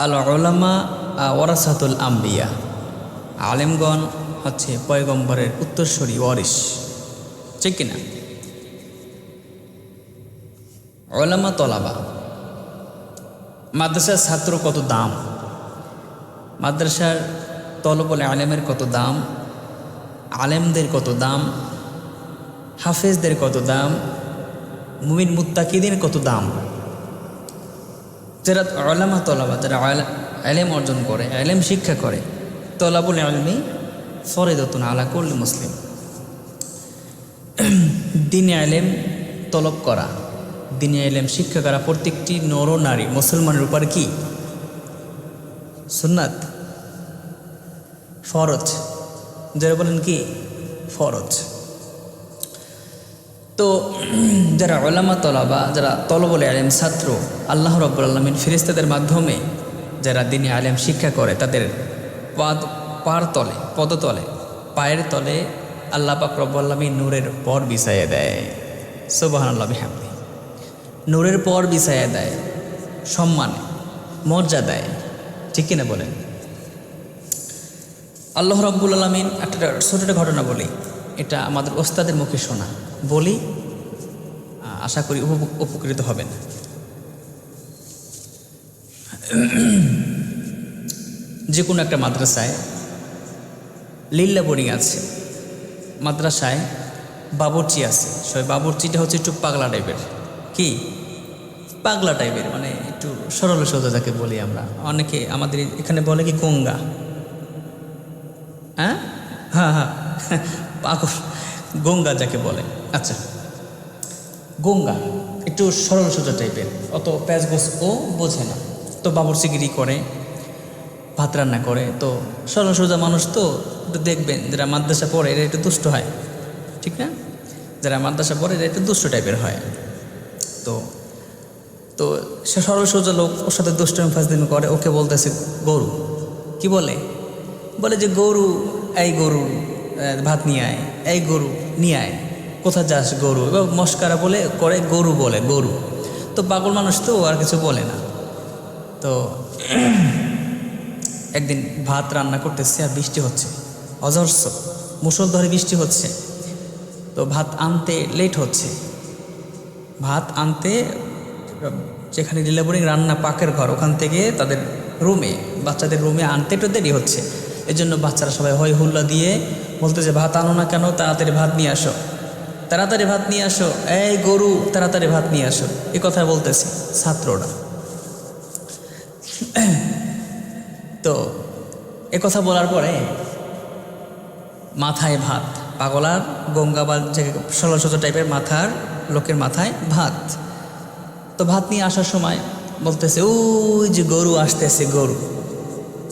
আল উলামা ওয়ারাসাতুল আম্বিয়া, আলেমগণ হচ্ছে পয়গম্বরের উত্তরসূরি, ওয়ারিস, ঠিক কিনা? উলামা তলাবা, মাদ্রাসার ছাত্র কত দাম, মাদ্রাসার তলবুল আলেমের কত দাম, আলেমদের কত দাম, হাফেজদের কত দাম, মুমিন মুত্তাকিদের কত দাম। যারা উলামা তলাবা, যারা ইলম অর্জন করে, ইলম শিক্ষা করে, তলাবুল ইলমি ফরিদাতুন আলা কুল্লি মুসলিম। দ্বীনে ইলম তলব করা, দ্বীনে ইলম শিক্ষা করা প্রত্যেকটি নর নারী মুসলমানের উপর কি সুন্নাত, ফরজ। যারা বলেন কি ফরজ। তো যারা উলামা তলাবা, যারা তলবুল ইলম ছাত্র, আল্লাহ রাব্বুল আলামিন ফেরেশতাদের মাধ্যমে যারা দ্বীনে ইলম শিক্ষা করে, তাদের পদতলে পায়ের তলে আল্লাহ পাক রব্বুল আলামিন নূরের পর বিছাইয়ে দেয়। সুবহানাল্লাহ বিহামদি। নূরের পর বিছাইয়ে দেয়, সম্মানে মর্যাদায়, ঠিক কিনা বলেন? আল্লাহ রাব্বুল আলামিন একটা ছোট ঘটনা বলি, এটা আমাদের ওস্তাদের মুখে শোনা, বলি, আশা করি উপকৃত হবেন। যে কোনো একটা মাদ্রাসায় লিল্লা বোর্ডিং আছে, মাদ্রাসায় বাবুর্চি আছে। সেই বাবুর্চিটা হচ্ছে একটু পাগলা টাইপের। কি পাগলা টাইপের, মানে একটু সরল সোজা যাকে বলি আমরা। অনেকে আমাদের এখানে বলে কি গঙ্গা, হ্যাঁ হ্যাঁ হ্যাঁ পাগল, গঙ্গা যাকে বলে। আচ্ছা, গঙ্গা একটু সরল সোজা টাইপের, অত প্যাঁচগোছ ও বোঝে না, তো বাবুর্চিগিরি করে, ভাত রান্না করে। তো সরল সোজা মানুষ, তো দেখবেন যারা মাদ্রাসা পড়ে এরা একটু দুষ্ট হয়, ঠিক না? যারা মাদ্রাসা পড়ে এরা একটু দুষ্ট টাইপের হয়। তো তো সে সরল সোজা লোক, ওর সাথে দুষ্টমি ফাজলামি করে। ওকে বলতেছে গরু, কি বলে যে গরু, এই গরু ভাত নিয়ে আয়, এই গরু নিয়ে আয়, কোথায় যাস গরু, এবং মস্কারা বলে করে গরু বলে, গরু। তো পাগল মানুষ তো আর কিছু বলে না। তো একদিন ভাত রান্না করতেছে আর বৃষ্টি হচ্ছে, অজস্র মুষলধারে বৃষ্টি হচ্ছে। তো ভাত আনতে লেট হচ্ছে, ভাত আনতে যেখানে লিল্লা বোর্ডিং রান্না পাকের ঘর, ওখান থেকে তাদের রুমে, বাচ্চাদের রুমে আনতে একটু দেরি হচ্ছে। এই জন্য বাচ্চারা সবাই হই হুল্লা দিয়ে বলতেছে, ভাত আনো না কেন, তাড়াতাড়ি ভাত নিয়ে আসো, তাড়াতাড়ি ভাত নিয়ে আসো, এই গরু তাড়াতাড়ি ভাত নিয়ে আসো, এ কথা বলতেছে ছাত্ররা। তো এ কথা বলার পরে মাথায় ভাত, পাগলার গঙ্গা বা যে ষোলো টাইপের মাথার লোকের মাথায় ভাত। তো ভাত নিয়ে আসার সময় বলতেছে, ওই যে গরু আসতেছে, গরু।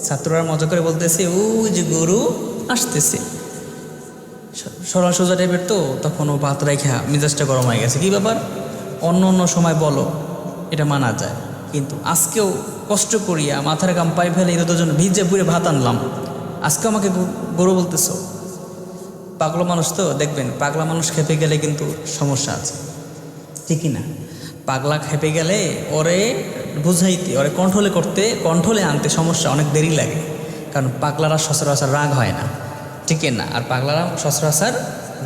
ছাত্ররা মজা করে বলতেছে, ওই যে গরু আসতেছে। সরল সোজা টাইপের, তো তখন ও ভাত রেখা মেজাজটা গরম হয়ে গেছে। কি ব্যাপার, অন্য সময় বলো এটা মানা যায়, কিন্তু আজকেও কষ্ট করিয়া মাথার গাম পাই ফেলে এদের জন্য ভিজে পুড়ে ভাত আনলাম, আজকে আমাকে গরু বলতেছো। পাগলা মানুষ তো দেখবেন, পাগলা মানুষ খেপে গেলে কিন্তু সমস্যা আছে, ঠিকই না? পাগলা খেপে গেলে ওরে বুঝাইতে, ওরে কন্ট্রোলে আনতে সমস্যা, অনেক দেরি লাগে। কারণ পাগলারা সচরাচর রাগ হয় না, ঠিক না? আর পাগলারা সচরাচর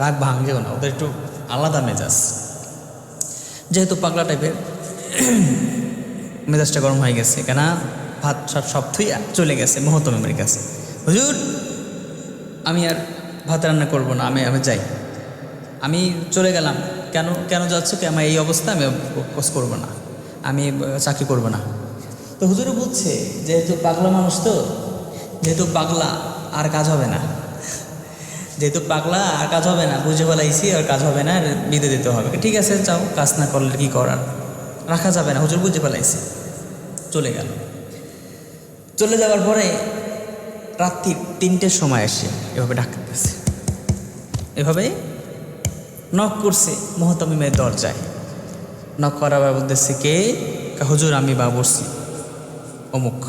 রাগ ভাঙেও না, ওদের একটু আলাদা মেজাজ। যেহেতু পাগলা টাইপের, মেজাজটা গরম হয়ে গেছে, কেন ভাত সব থুইয়া চলে গেছে মহতমের কাছে। হুজুর, আমি আর ভাত রান্না করবো না, আমি যাই, আমি চলে গেলাম। কেন যাচ্ছ? কি আমার এই অবস্থা, আমি কোর্স করবো না, আমি চাকরি করবো না। তো হুজুরও বুঝছে যেহেতু পাগলা মানুষ, তো যেহেতু পাগলা আর কাজ হবে না, যেহেতু পাগলা আর কাজ হবে না, বুঝে ফেলাইছি আর কাজ হবে না, বিদে দিতে হবে। ঠিক আছে, যাও, কাজ না করলে কি করার, রাখা যাবে না, হুজুর বুঝে ফেলাইছি। চলে গেল। চলে যাওয়ার পরে রাত্রি 3টের সময় এসে এভাবে ডাকতেছে, এভাবে নক করছে মুহতামিমের দরজায়। নক করা বলতেছে, কে? হুজুর, আমি বাবুর্চি অমুক।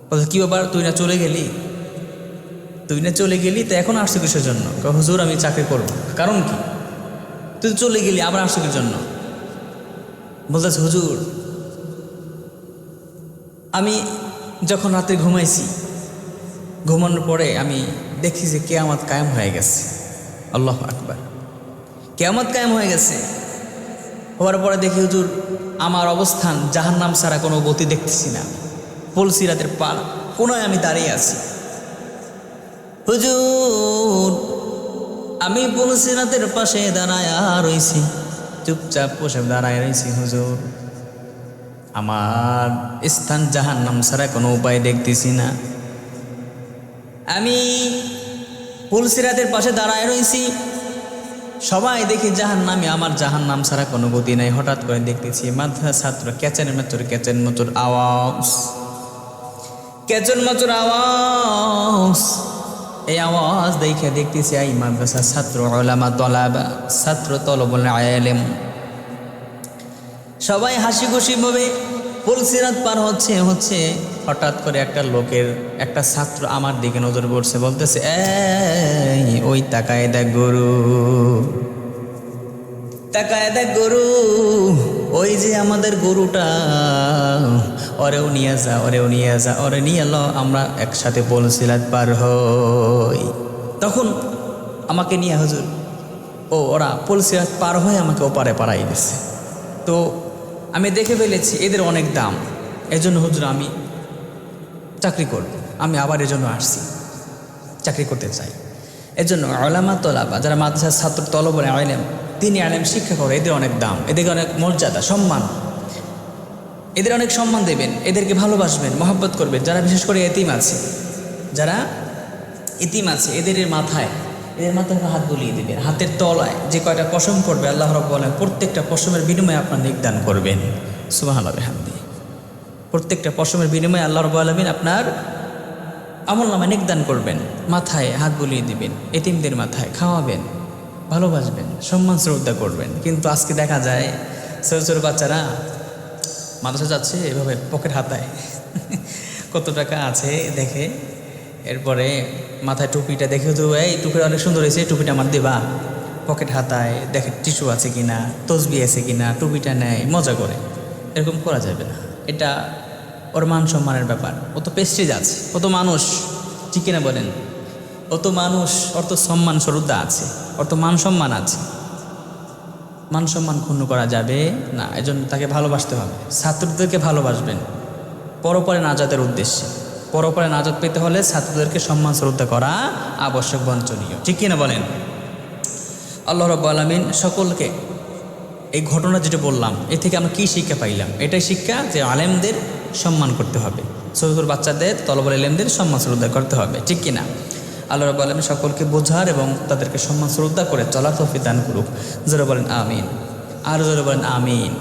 বলছে, কি ব্যাপার, তুই না চলে গেলি, তো এখন আসছো কিসের জন্য? হুজুর, আমি চাকরি করবো। কারণ কি? তুই চলে গেলি, আবার আসছো কিসের জন্য? বলতেছে, হুজুর, আমি যখন রাতে ঘুমাইছি, ঘুমানোর পরে আমি দেখি যে কিয়ামত কায়েম হয়ে গেছে। আল্লাহু আকবার, কিয়ামত কায়েম হয়ে গেছে। হওয়ার পরে দেখি হুজুর আমার অবস্থান জাহান্নাম ছাড়া কোনো গতি দেখতেছি না। পুলসিরাতের পার কোনায় আমি দাঁড়িয়ে আছি। হুজুর আমি পুলসিরাতের পাশে দাঁড়ায় রইছি, চুপচাপ বসে দাঁড়ায় রইছি। হুজুর আমার স্থান জাহান্নাম ছাড়া কোনো উপায় দেখতেছি না। আমি পুলসিরাতের পাশে দাঁড়ায় রইছি, সবাই দেখি জাহান্নামী, আমার জাহান্নাম ছাড়া কোনো গতি নাই। হঠাৎ করে দেখতেছি মাদ্রাসার ছাত্র ক্যাচেন মচুর আওয়াজ, ক্যাচেন মচুর আওয়াজ। এই আওয়াজ দেখে দেখতেছি এই মাদ্রাসার ছাত্র উলামা তলাবা, ছাত্র তলবুল ইলম সবাই হাসি খুশি ভাবে পুলসিরাত পার হচ্ছে। হঠাৎ করে একটা ছাত্র আমার দিকে নজর পড়ছে, বলতেছে এই ওই তাকায় দেখ গরু, তাকায় দেখ গরু, ওই যে আমাদের গরুটা, ওরেও নিয়ে যা, ওরে নিয়ে এলো, আমরা একসাথে পুলসিরাত পার হই। তখন আমাকে নিয়ে হুজুর ওরা পুলসিরাত পার হয়ে আমাকে ওপারে পাড়াই দিছে। তো আমি দেখে ফেলেছি এদের অনেক দাম, এজন্য হুজুর আমি চাকরি করব, আমি আবার এজন্য আসছি, চাকরি করতে চাই। এজন্য উলামা তলাবা যারা মাদ্রাসার ছাত্র তলবুল ইলম, তিনি আলেম শিক্ষা করে, এদের অনেক দাম, এদেরকে অনেক মর্যাদা সম্মান, এদের অনেক সম্মান দেবেন, এদেরকে ভালোবাসবেন, মহব্বত করবেন। যারা বিশেষ করে এতিম আছে, এদের মাথায় হাত বুলিয়ে দেবেন। হাতের তলায় যে কয়টা পশম করবে আল্লাহ রাব্বুল আলামিন প্রত্যেকটা পশমের বিনিময়ে আপনার নেক দান করবেন। সুবহানাল্লাহ বিহামদি। প্রত্যেকটা পশমের বিনিময়ে আল্লাহ রাব্বুল আলামিন আপনার আমলনামায় নেক দান করবেন। মাথায় হাত বুলিয়ে দিবেন, এতিমদের মাথায় খাওয়াবেন, ভালোবাসবেন, সম্মান শ্রদ্ধা করবেন। কিন্তু আজকে দেখা যায় ছোটো ছোটো বাচ্চারা মাদ্রাসা যাচ্ছে এভাবে পকেট হাতায় কত টাকা আছে দেখে, এরপরে মাথায় টুপিটা দেখে তো এই টুপিটা অনেক সুন্দর হয়েছে, টুপিটা আমার দেবা, পকেট হাতায় দেখে টিস্যু আছে কিনা, তসবি আছে কিনা, টুপিটা নেয়, মজা করে। এরকম করা যাবে না, এটা ওর মান সম্মানের ব্যাপার। ও তো প্রেস্টিজ আছে, ও তো মানুষ, ঠিক কিনা বলেন? ও তো মানুষ, ওর তো সম্মান শ্রদ্ধা আছে, ওর তো মান সম্মান আছে। মান সম্মান ক্ষুণ্ণ করা যাবে না, এজন্য তাকে ভালোবাসতে হবে। ছাত্রদেরকে ভালোবাসবেন পরপরে নাজাতের উদ্দেশ্যে। পরপরে নাজাত পেতে হলে ছাত্রদেরকে সম্মান শ্রদ্ধা করা আবশ্যক, বাঞ্ছনীয়, ঠিক কিনা বলেন? আল্লাহ রাব্বুল আলামিন সকলকে এই ঘটনা যেটা বললাম এ থেকে আমরা কী শিক্ষা পাইলাম? এটাই শিক্ষা যে আলেমদের সম্মান করতে হবে, ছোট ছোট বাচ্চাদের তলবুল ইলমদের সম্মান শ্রদ্ধা করতে হবে, ঠিক কিনা? আল্লাহ রাব্বুল আলামিন সকলকে বোঝার এবং তাদেরকে সম্মান শ্রদ্ধা করে চলার তৌফিক দান করুক। যারা বলেন আমিন, আর যারা বলেন আমিন।